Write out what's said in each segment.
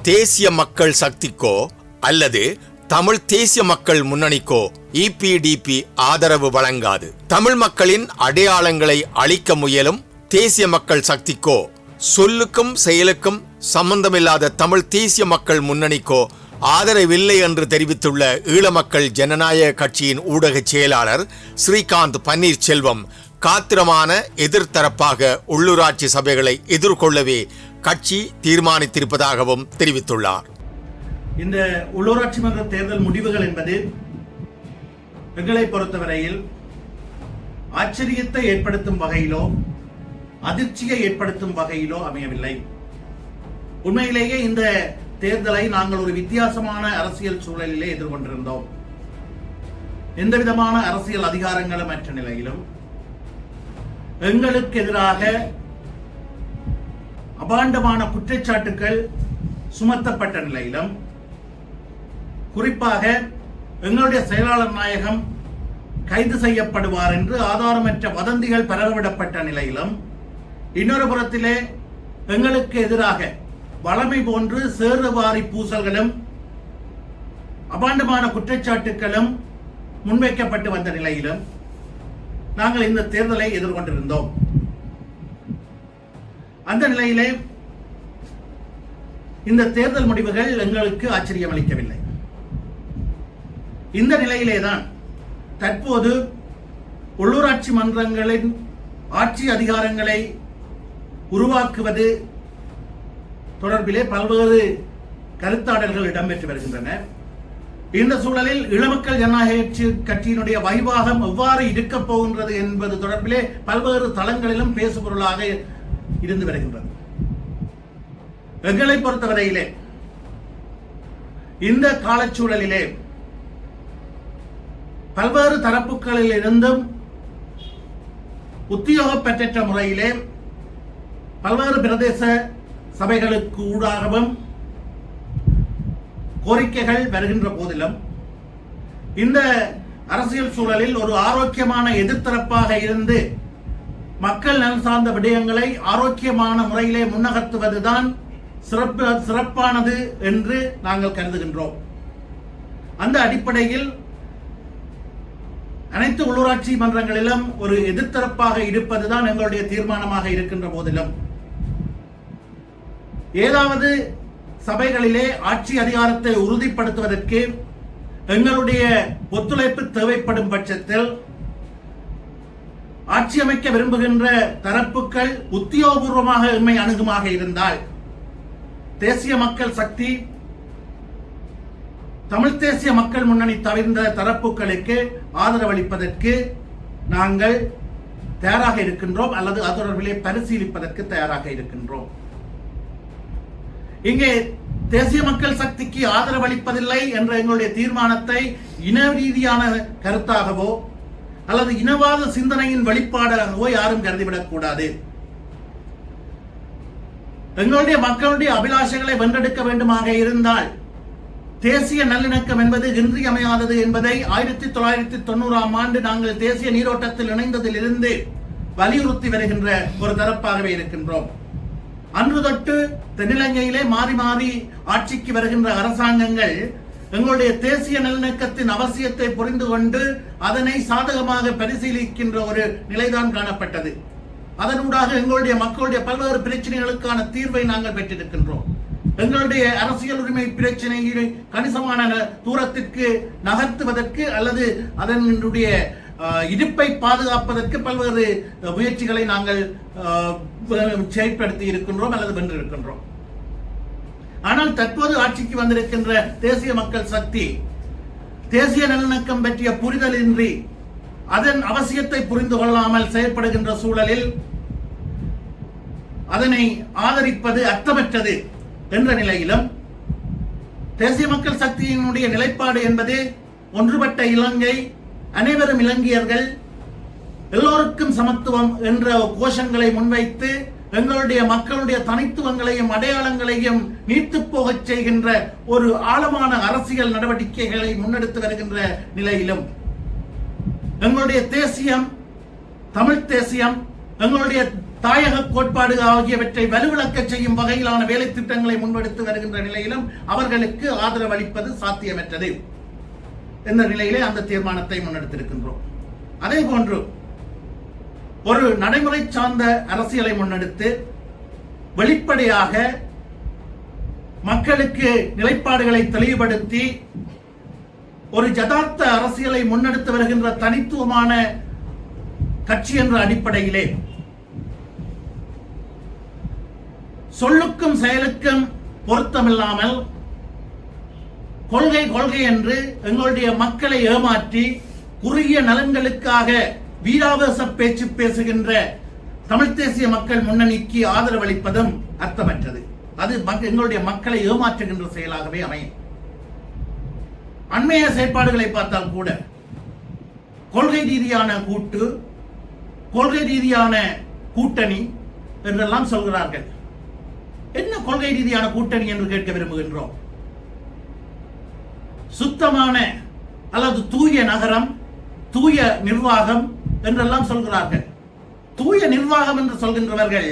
தேசிய மக்கள் சக்திக்கோ அல்லது தமிழ் தேசிய மக்கள் முன்னணிக்கோ இபிடிபி ஆதரவு வழங்காது. தமிழ் மக்களின் அடையாளங்களை அழிக்க முயலும் தேசிய மக்கள் சக்திக்கோ சொல்லுக்கும் செயலுக்கும் சம்பந்தமில்லாத தமிழ் தேசிய மக்கள் முன்னணிக்கோ ஆதரவில்லை என்று தெரிவித்துள்ள ஈழ மக்கள் ஜனநாயக கட்சியின் ஊடக செயலாளர் ஸ்ரீகாந்த் பன்னீர்செல்வம் காத்திரமான எதிர்த்தரப்பாக உள்ளூராட்சி சபைகளை எதிர்கொள்ளவே கட்சி தீர்மானித்திருப்பதாகவும் தெரிவித்துள்ளார். இந்த உள்ளூராட்சி மன்ற தேர்தல் முடிவுகள் என்பது எங்களை பொறுத்தவரையில் ஆச்சரியத்தை ஏற்படுத்தும் வகையிலோ அதிர்ச்சியை ஏற்படுத்தும் வகையிலோ அமையவில்லை. உண்மையிலேயே இந்த தேர்தலை நாங்கள் ஒரு வித்தியாசமான அரசியல் சூழலிலே எதிர்கொண்டிருந்தோம். எந்தவிதமான அரசியல் அதிகாரங்களும் மற்ற நிலையிலும் எங்களுக்கு எதிராக அபாண்டமான குற்றச்சாட்டுகள் சுமத்தப்பட்ட நிலையிலும், குறிப்பாக எங்களுடைய செயலாளர் நாயகம் கைது செய்யப்படுவார் என்று ஆதாரமற்ற வதந்திகள் பரவவிடப்பட்ட நிலையிலும், இன்னொரு புறத்திலே எங்களுக்கு எதிராக வளமை போன்று சேறுவாரி பூசல்களும் அபாண்டமான குற்றச்சாட்டுகளும் முன்வைக்கப்பட்டு வந்த நிலையிலும் நாங்கள் இந்த தேர்தலை எதிர்கொண்டிருந்தோம். அந்த நிலையிலே இந்த தேர்தல் முடிவுகள் எங்களுக்கு ஆச்சரியம் அளிக்கவில்லை. இந்த நிலையிலேதான் தற்போது உள்ளூராட்சி மன்றங்களின் ஆட்சி அதிகாரங்களை உருவாக்குவது தொடர்பிலே பல்வேறு கருத்தாடல்கள் இடம்பெற்று வருகின்றன. இந்த சூழலில் ஈழமக்கள் ஜனநாயக கட்சியினுடைய வைவாகம் எவ்வாறு இருக்கப் போகின்றது என்பது தொடர்பிலே பல்வேறு தளங்களிலும் பேசுபொருளாக இருந்து வருகின்றது. எங்களை பொறுத்தவரையிலே இந்த காலச்சூழலிலே பல்வேறு தரப்புகளில் இருந்தும் உத்தியோகப்பற்ற முறையிலே பல்வேறு பிரதேச சபைகளுக்கு ஊடாகவும் கோரிக்கைகள் வருகின்ற போதிலும் இந்த அரசியல் சூழலில் ஒரு ஆரோக்கியமான எதிர்த்தரப்பாக இருந்து மக்கள் நலன் சார்ந்த விடயங்களை ஆரோக்கியமான முறையிலே முன்னகர்த்துவதுதான் சிறப்பானது என்று நாங்கள் கருதுகின்றோம். அந்த அடிப்படையில் அனைத்து உள்ளூராட்சி மன்றங்களிலும் ஒரு எதிர்த்தரப்பாக இருப்பதுதான் எங்களுடைய தீர்மானமாக இருக்கின்ற போதிலும், ஏதாவது சபைகளிலே ஆட்சி அதிகாரத்தை உறுதிப்படுத்துவதற்கு எங்களுடைய ஒத்துழைப்பு தேவைப்படும் பட்சத்தில் ஆட்சி அமைக்க விரும்புகின்ற தரப்புகள் உத்தியோகபூர்வமாக எம்மை அணுகுமாக இருந்தால் தேசிய மக்கள் சக்தி, தமிழ் தேசிய மக்கள் முன்னணி தவிர்ந்த தரப்புகளுக்கு ஆதரவளிப்பதற்கு நாங்கள் தயாராக இருக்கின்றோம், அல்லது அது தொடர்பிலே பரிசீலிப்பதற்கு தயாராக இருக்கின்றோம். இங்கே தேசிய மக்கள் சக்திக்கு ஆதரவளிப்பதில்லை என்ற எங்களுடைய தீர்மானத்தை இன ரீதியான கருத்தாகவோ அல்லது இனவாத சிந்தனையின் வெளிப்பாடாகவோ யாரும் கருதிவிடக் கூடாது. எங்களுடைய மக்களுடைய அபிலாஷைகளை வென்றெடுக்க வேண்டுமாக இருந்தால் தேசிய நல்லிணக்கம் என்பது இன்றியமையாதது என்பதை 1990ஆம் ஆண்டு நாங்கள் தேசிய நீரோட்டத்தில் இணைந்ததில் இருந்து வலியுறுத்தி வருகின்ற ஒரு தரப்பாகவே இருக்கின்றோம். அன்று தொட்டு தென்னிலங்கையிலே மாறி மாறி ஆட்சிக்கு வருகின்ற அரசாங்கங்கள் எங்களுடைய தேசிய நல்லிணக்கத்தின் அவசியத்தை புரிந்து கொண்டு அதனை சாதகமாக பரிசீலிக்கின்ற ஒரு நிலைதான் காணப்பட்டது. அதனூடாக எங்களுடைய மக்களுடைய பல்வேறு பிரச்சனைகளுக்கான தீர்வை நாங்கள் பெற்றிருக்கின்றோம். எங்களுடைய அரசியல் உரிமை பிரச்சனையை கணிசமான தூரத்திற்கு நகர்த்துவதற்கு அல்லது அதனுடைய இருப்பை பாதுகாப்பதற்கு பல்வேறு முயற்சிகளை நாங்கள் செயல்படுத்தி இருக்கின்றோம் அல்லது வென்றிருக்கின்றோம். ஆனால் தற்போது ஆட்சிக்கு வந்திருக்கின்ற தேசிய மக்கள் சக்தி தேசிய நல்லிணக்கம் பற்றிய புரிதலின்றி அதன் அவசியத்தை புரிந்து கொள்ளாமல் செயல்படுகின்ற சூழலில் அதனை ஆதரிப்பது அர்த்தமற்றது என்ற நிலையிலும் தேசிய மக்கள் சக்தியினுடைய நிலைப்பாடு என்பது ஒன்றுபட்ட இலங்கை, அனைவரும் இலங்கையர்கள், எல்லோருக்கும் சமத்துவம் என்ற கோஷங்களை முன்வைத்து எங்களுடைய மக்களுடைய தனித்துவங்களையும் அடையாளங்களையும் நீத்து போகச் செய்கின்ற ஒரு ஆழமான அரசியல் நடவடிக்கைகளை முன்னெடுத்து வருகின்ற நிலையிலும் எங்களுடைய தேசியம், தமிழ் தேசியம், எங்களுடைய தாயக கோட்பாடு ஆகியவற்றை வலுவிழக்க செய்யும் வகையிலான வேலை திட்டங்களை முன்னெடுத்து வருகின்ற நிலையிலும் அவர்களுக்கு ஆதரவு அளிப்பது சாத்தியமற்றது என்ற நிலையிலே அந்த தீர்மானத்தை முன்னெடுத்திருக்கின்றோம். அதே போன்று ஒரு நடைமுறை சார்ந்த அரசியலை முன்னெடுத்து வெளிப்படையாக மக்களுக்கு நிலைப்பாடுகளை தெளிவுபடுத்தி ஒரு யதார்த்த அரசியலை முன்னெடுத்து வருகின்ற தனித்துவமான கட்சி என்ற அடிப்படையிலே சொல்லுக்கும் செயலுக்கும் பொருத்தமில்லாமல் கொள்கை கொள்கை என்று எங்களுடைய மக்களை ஏமாற்றி குறுகிய நலன்களுக்காக வீராவேச பேச்சு பேசுகின்ற தமிழ் தேசிய மக்கள் முன்னணிக்கு ஆதரவளிப்பதும் அர்த்தமற்றது. அது எங்களுடைய மக்களை ஏமாற்றுகின்ற செயலாகவே அமையும். அண்மைய செயற்பாடுகளை பார்த்தால் கூட கொள்கை ரீதியான கூட்டு, கொள்கை ரீதியான கூட்டணி என்றெல்லாம் சொல்கிறார்கள். என்ன கொள்கை ரீதியான கூட்டணி என்று கேட்க விரும்புகின்றோம். சுத்தமான அல்லது தூய நகரம், தூய நிர்வாகம் என்றெல்லாம் சொல்கிறார்கள். தூய நிர்வாகம் என்று சொல்கின்றவர்கள்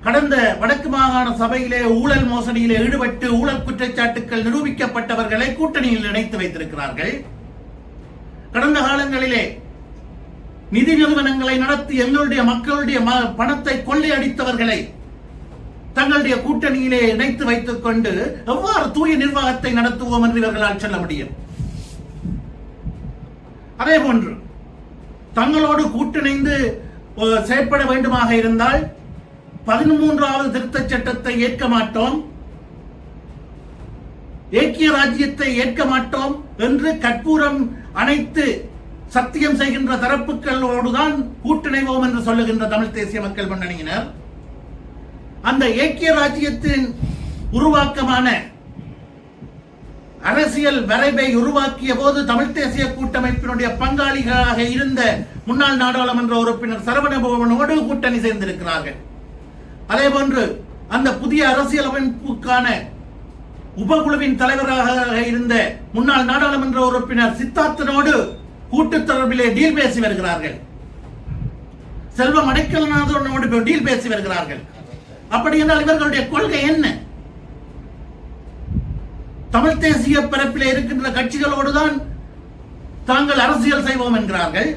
கடந்த வடக்கு மாகாண சபையிலே ஊழல் மோசடியிலே ஈடுபட்டு ஊழல் குற்றச்சாட்டுகள் நிரூபிக்கப்பட்டவர்களை கூட்டணியில் இணைத்து வைத்திருக்கிறார்கள். கடந்த காலங்களிலே நிதி நிறுவனங்களை நடத்தி எங்களுடைய மக்களுடைய பணத்தை கொள்ளையடித்தவர்களை தங்களுடைய கூட்டணியிலே இணைத்து வைத்துக் கொண்டு எவ்வாறு தூய நிர்வாகத்தை நடத்துவோம் என்று இவர்களால் சொல்ல முடியும்? அதே போன்று தங்களோடு கூட்டணிந்து செயற்பட வேண்டுமாக இருந்தால் 13வது திருத்தச் சட்டத்தை ஏற்க மாட்டோம், ஏக்கிய ராஜ்யத்தை ஏற்க மாட்டோம் என்று கற்பூரம் அனைத்து சத்தியம் செய்கின்ற தரப்புகளோடுதான் கூட்டிணைவோம் என்று சொல்லுகின்ற தமிழ் தேசிய மக்கள் முன்னணியினர் அந்த ஏக்கிய ராஜ்யத்தின் உருவாக்கமான அரசியல் வரைவை உருவாக்கிய போது தமிழ் தேசிய கூட்டமைப்பினுடைய பங்காளிகளாக இருந்த முன்னாள் நாடாளுமன்ற உறுப்பினர் சரவணபவனோடு கூட்டணி சேர்ந்திருக்கிறார்கள். அதே போன்று அந்த புதிய அரசியல் அமைப்புக்கான உபகுழுவின் தலைவராக இருந்த முன்னாள் நாடாளுமன்ற உறுப்பினர் சித்தார்த்தனோடு கூட்டு தொடர்பிலே டீல் பேசி வருகிறார்கள். செல்வம் அடைக்கலநாதனோடு டீல் பேசி வருகிறார்கள். அப்படி என்றால் இவர்களுடைய கொள்கை என்ன? தமிழ் தேசிய பரப்பிலே இருக்கின்ற கட்சிகளோடுதான் தாங்கள் அரசியல் செய்வோம் என்கிறார்கள்.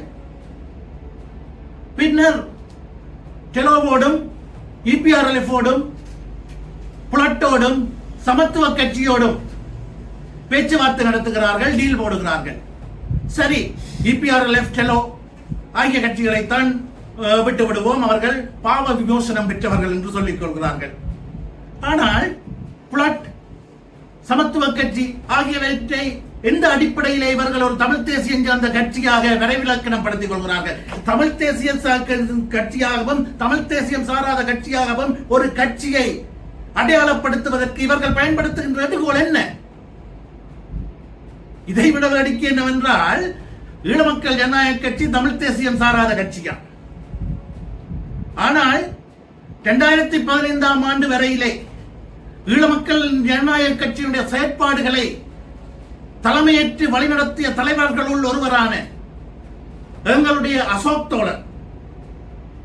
பின்னர் டெலோவோடும் இபிஆர்எல்எஃபோடும் புலட்டோடும் சமத்துவ கட்சியோடும் பேச்சுவார்த்தை நடத்துகிறார்கள், டீல் போடுகிறார்கள். சரி, இபிஆர்எல்எஃப் டெலோ ஆகிய கட்சிகளைத்தான் விட்டு விடுவோம், அவர்கள் பாவ விமோசனம் பெற்றவர்கள் என்று சொல்லிக் கொள்கிறார்கள். ஆனால் புலட், சமத்துவ கட்சி ஆகியவற்றை எந்த அடிப்படையிலே இவர்கள் ஒரு தமிழ் தேசியம் சார்ந்த கட்சியாக விரைவிலக்கணம் படுத்திக் கொள்கிறார்கள்? தமிழ் தேசிய கட்சியாகவும் தமிழ் தேசியம் சாராத கட்சியாகவும் ஒரு கட்சியை அடையாளப்படுத்துவதற்கு இவர்கள் பயன்படுத்துகின்ற எடுகோல் என்ன? இதைவிட வேடிக்கை என்னவென்றால், ஈழமக்கள் ஜனநாயக கட்சி தமிழ் தேசியம் சாராத கட்சியா? ஆனால் 2015ஆம் ஆண்டு வரையிலே ஈழமக்கள் ஜனநாயக கட்சியினுடைய செயற்பாடுகளை தலைமையேற்று வழிநடத்திய தலைவர்களுள் ஒருவரான எங்களுடைய அசோக் தோழர்,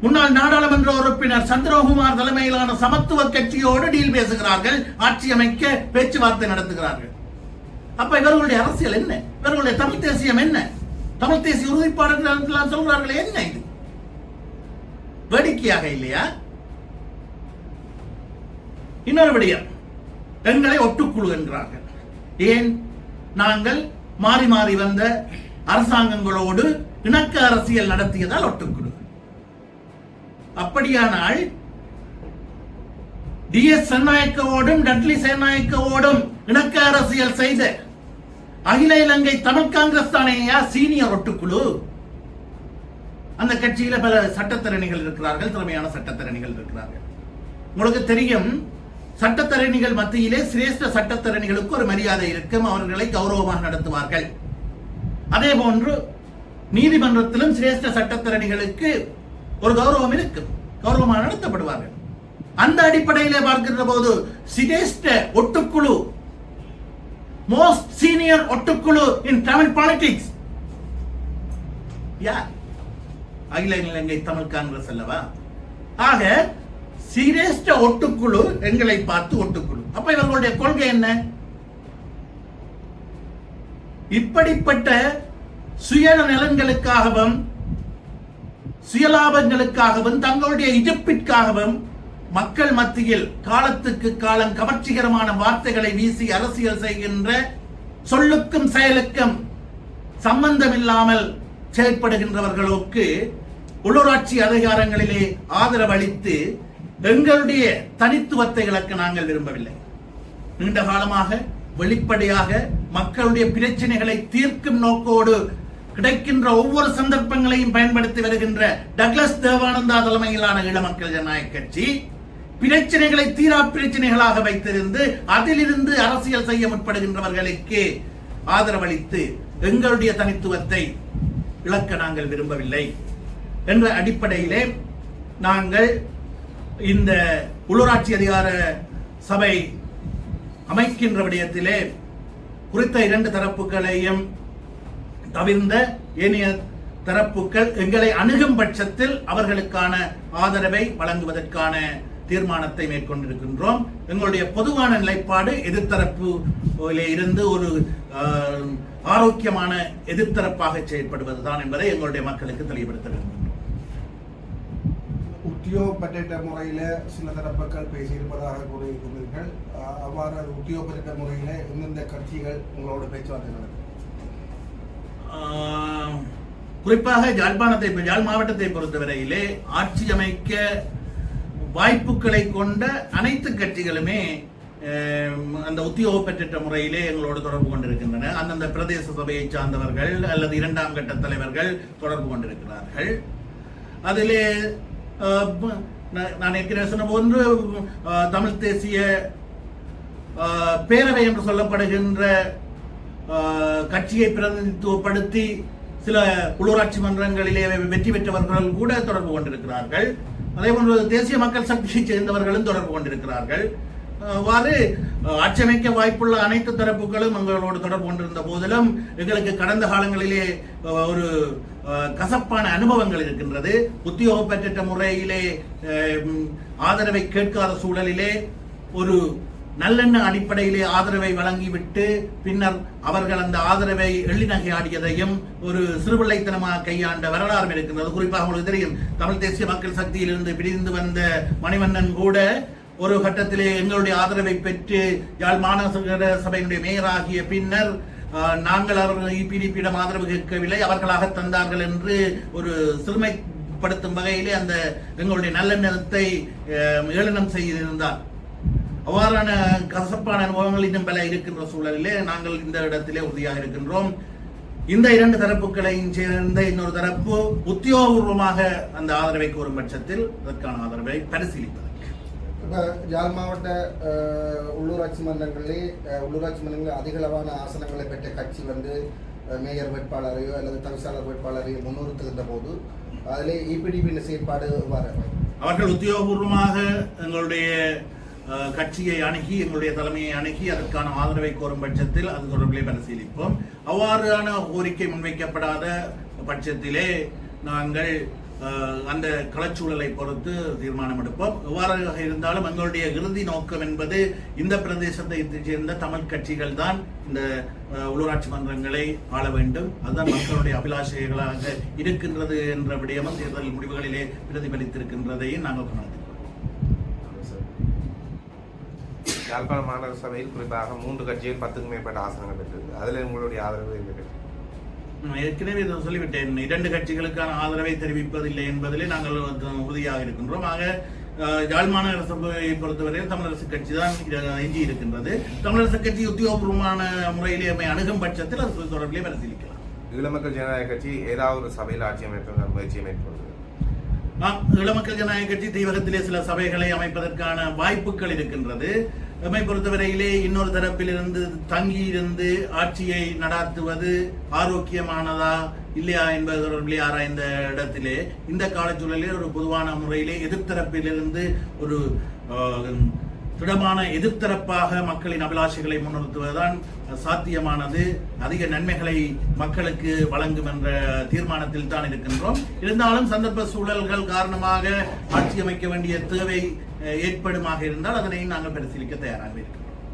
முன்னாள் நாடாளுமன்ற உறுப்பினர் சந்திரகுமார் தலைமையிலான சமத்துவ கட்சியோடு டீல் பேசுகிறார்கள், ஆட்சி அமைக்க பேச்சுவார்த்தை நடத்துகிறார்கள். அப்ப இவர்களுடைய அரசியல் என்ன? இவர்களுடைய தமிழ் தேசியம் என்ன? தமிழ் தேசிய உறுதிப்பாடு சொல்கிறார்கள். என்ன இது? வேடிக்கையாக இல்லையா? இன்னொரு விடயம், எங்களை ஒட்டுக்குழு என்கிறார்கள். ஏன்? நாங்கள் மாறி மாறி வந்த அரசாங்கங்களோடு இணக்க அரசியல் நடத்தியதால் ஒட்டுக்குழு. அப்படியானால் DS சேனாயக்கவோடும் டட்லி சேனாயக்கவோடும் இணக்க அரசியல் செய்த அகில இலங்கை தமிழ் காங்கிரஸ் தானேயா சீனியர் ஒட்டுக்குழு? அந்த கட்சியில பல சட்டத்தரணிகள் இருக்கிறார்கள், திறமையான சட்டத்தரணிகள் இருக்கிறார்கள். உங்களுக்கு தெரியும், சட்டத்தரணிகள் மத்தியிலே சிரேஷ்ட சட்டத்தரணிகளுக்கு ஒரு மரியாதை இருக்கும், அவர்களை கௌரவமாக நடத்துவார்கள். அதே போன்று நீதிமன்றத்திலும் சிரேஷ்ட சட்டத்தரணிகளுக்கு ஒரு கௌரவம் இருக்கும், கௌரவமாக நடத்தப்படுவார்கள். அந்த அடிப்படையிலே பார்க்கின்ற போது சிரேஷ்ட ஒட்டுக்குழு, மோஸ்ட் சீனியர் ஒட்டுக்குழு இன் தமிழ் பாலிடிக்ஸ் யார்? அகில இலங்கை தமிழ் காங்கிரஸ் அல்லவா? ஆக சிரேஷ்ட ஒட்டுக்குழு எங்களை பார்த்து ஒட்டுக்குழு. அப்ப இவர்களுடைய கொள்கை என்ன? இப்படிப்பட்ட சுயநலன்களுக்காகவும் சுயலாபங்களுக்காகவும் தங்களுடைய இருப்பிற்காகவும் மக்கள் மத்தியில் காலத்துக்கு காலம் கவர்ச்சிகரமான வார்த்தைகளை வீசி அரசியல் செய்கின்ற, சொல்லுக்கும் செயலுக்கும் சம்பந்தமில்லாமல் செயற்படுகின்றவர்களுக்கு உள்ளூராட்சி அதிகாரங்களிலே ஆதரவளித்து எங்களுடைய தனித்துவத்தை இழக்க நாங்கள் விரும்பவில்லை. நீண்ட காலமாக வெளிப்படையாக மக்களுடைய பிரச்சனைகளை தீர்க்கும் நோக்கோடு கிடைக்கின்ற ஒவ்வொரு சந்தர்ப்பங்களையும் பயன்படுத்தி வருகின்ற டக்ளஸ் தேவானந்தா தலைமையிலான ஈழமக்கள் ஜனநாயக கட்சி பிரச்சனைகளை தீரா பிரச்சனைகளாக வைத்திருந்து அதிலிருந்து அரசியல் செய்ய முற்படுகின்றவர்களுக்கு ஆதரவளித்து எங்களுடைய தனித்துவத்தை இழக்க நாங்கள் விரும்பவில்லை என்ற அடிப்படையிலே நாங்கள் இந்த உள்ளூராட்சி அதிகார சபை அமைக்கின்ற விடயத்திலே குறித்த இரண்டு தரப்புகளையும் தவிர்ந்த ஏனைய தரப்புகள் எங்களை அணுகும் பட்சத்தில் அவர்களுக்கான ஆதரவை வழங்குவதற்கான தீர்மானத்தை மேற்கொண்டிருக்கின்றோம். எங்களுடைய பொதுவான நிலைப்பாடு எதிர்த்தரப்பிலே இருந்து ஒரு ஆரோக்கியமான எதிர்த்தரப்பாக செயல்படுவதுதான் என்பதை எங்களுடைய மக்களுக்கு தெளிவுபடுத்த வேண்டும். உத்தியோகப்பட்ட முறையில சில தரப்புகள் பேசியிருப்பதாக கூறியிருக்கிறீர்கள். அவ்வாறு உத்தியோகப்பட்ட முறையில எந்தெந்த கட்சிகள் உங்களோட பேச்சுவார்த்தை நடக்கும்? குறிப்பாக யாழ் மாவட்டத்தை பொறுத்தவரையிலே ஆட்சி அமைக்க வாய்ப்புகளை கொண்ட அனைத்து கட்சிகளுமே அந்த உத்தியோகப்பட்ட முறையிலே எங்களோடு தொடர்பு கொண்டிருக்கின்றன. அந்தந்த பிரதேச சபையை சார்ந்தவர்கள் அல்லது இரண்டாம் கட்ட தலைவர்கள் தொடர்பு கொண்டிருக்கிறார்கள். அதிலே நான் ஏற்கனவே சொன்ன போன்று தமிழ் தேசிய பேரவை என்று சொல்லப்படுகின்ற கட்சியை பிரதிநிதித்துவப்படுத்தி சில உள்ளூராட்சி மன்றங்களிலே வெற்றி பெற்றவர்கள் கூட தொடர்பு கொண்டிருக்கிறார்கள். அதே போன்று தேசிய மக்கள் சக்தியை சேர்ந்தவர்களும் தொடர்பு கொண்டிருக்கிறார்கள். அவ்வாறு ஆட்சி அமைக்க வாய்ப்புள்ள அனைத்து தரப்புகளும் எங்களோடு தொடர்பு கொண்டிருந்த போதிலும் எங்களுக்கு கடந்த காலங்களிலே ஒரு கசப்பான அனுபவங்கள் இருக்கின்றது. உத்தியோகப்பற்ற முறையிலே ஆதரவை கேட்காத சூழலிலே ஒரு நல்லெண்ண அடிப்படையிலே ஆதரவை வழங்கிவிட்டு பின்னர் அவர்கள் அந்த ஆதரவை எள்ளிநகையாடியதையும் ஒரு சிறுபிள்ளைத்தனமாக கையாண்ட வரலாறு இருக்கின்றது. குறிப்பாக உங்களுக்கு தெரியும், தமிழ் தேசிய மக்கள் சக்தியிலிருந்து பிரிந்து வந்த மணிவண்ணன் கூட ஒரு கட்டத்திலே எங்களுடைய ஆதரவை பெற்று யாழ் மாநகர சபையினுடைய மேயராகிய பின்னர் நாங்கள் அவர்கள் இபிடிபியிடம் ஆதரவு கேட்கவில்லை, அவர்களாக தந்தார்கள் என்று ஒரு சிறுமைப்படுத்தும் வகையிலே அந்த எங்களுடைய நல்லெண்ணத்தை ஏளனம் செய்திருந்தார். அவ்வாறான கசப்பான அனுபவங்கள் இன்னும் பல இருக்கின்ற சூழலிலே நாங்கள் இந்த இடத்திலே உறுதியாக இருக்கின்றோம். இந்த இரண்டு தரப்புகளையும் சேர்ந்த இன்னொரு தரப்பு உத்தியோகபூர்வமாக அந்த ஆதரவை கோரும் பட்சத்தில் அதற்கான ஆதரவை பரிசீலிப்பது. யாழ் மாவட்ட உள்ளூராட்சி மன்றங்களில் அதிகளவான ஆசனங்களை பெற்ற கட்சி மேயர் வேட்பாளரையோ அல்லது தவிசாளர் வேட்பாளரையோ முன்னிறுத்துகின்ற போது அதிலே இபிடிபியின் செயற்பாடு அவர்கள் உத்தியோகபூர்வமாக எங்களுடைய கட்சியை அணுகி எங்களுடைய தலைமையை அணுகி அதற்கான ஆதரவை கோரும் பட்சத்தில் அது தொடர்பிலே பரிசீலிப்போம். அவ்வாறான கோரிக்கை முன்வைக்கப்படாத பட்சத்திலே நாங்கள் அந்த களச்சூழலை பொறுத்து தீர்மானம் எடுப்போம். எவ்வாறாக இருந்தாலும் எங்களுடைய இறுதி நோக்கம் என்பது இந்த பிரதேசத்தை சேர்ந்த தமிழ் கட்சிகள் தான் இந்த உள்ளூராட்சி மன்றங்களை ஆள வேண்டும், அதுதான் மக்களுடைய அபிலாஷைகளாக இருக்கின்றது என்ற விடயமும் தேர்தல் முடிவுகளிலே பிரதிபலித்திருக்கின்றதையும் நாங்கள் கவனிக்கிறோம். யாழ்ப்பாண மாநகர சபையில் குறிப்பாக 3 கட்சிகள் 10க்கும் மேற்பட்ட ஆசனங்கள் பெற்றிருக்கு. அதில் உங்களுடைய ஆதரவு இல்லை? ஏற்கனவே சொல்லிவிட்டேன், 2 கட்சிகளுக்கான ஆதரவை தெரிவிப்பதில்லை என்பதிலே நாங்கள் உறுதியாக இருக்கின்றோம். ஆக யாழ் மாநகர சபையை பொறுத்தவரையில் தமிழரசு கட்சி தான் எஞ்சி இருக்கின்றது. தமிழரசு கட்சி உத்தியோகபூர்வமான முறையிலே அணுகும் பட்சத்தில் அது தொடர்பிலே பரிசீலிக்கலாம். ஈழமக்கள் ஜனநாயக கட்சி ஏதாவது ஒரு சபையில் ஆட்சி அமைப்பு முயற்சியை மேற்கொள்வது? ஈழமக்கள் ஜனநாயக கட்சி தீவகத்திலே சில சபைகளை அமைப்பதற்கான வாய்ப்புகள் இருக்கின்றது. நம்மை பொறுத்தவரையிலே இன்னொரு தரப்பிலிருந்து தங்கியிருந்து ஆட்சியை நடாத்துவது ஆரோக்கியமானதா இல்லையா என்பது தொடர்பிலே ஆராய்ந்த இடத்திலே இந்த காலச்சூழலில் ஒரு பொதுவான முறையிலே எதிர்த்தரப்பிலிருந்து ஒரு திடமான எதிர்த்தரப்பாக மக்களின் அபிலாஷைகளை முன்னிறுத்துவதுதான் சாத்தியமானது, அதிக நன்மைகளை மக்களுக்கு வழங்கும் என்ற தீர்மானத்தில் தான் இருக்கின்றோம். இருந்தாலும் சந்தர்ப்ப சூழல்கள் காரணமாக ஆட்சி அமைக்க வேண்டிய தேவை ஏற்படுமாக இருந்தால் அதனை நாங்கள் பரிசீலிக்க தயாராக இருக்கிறோம்.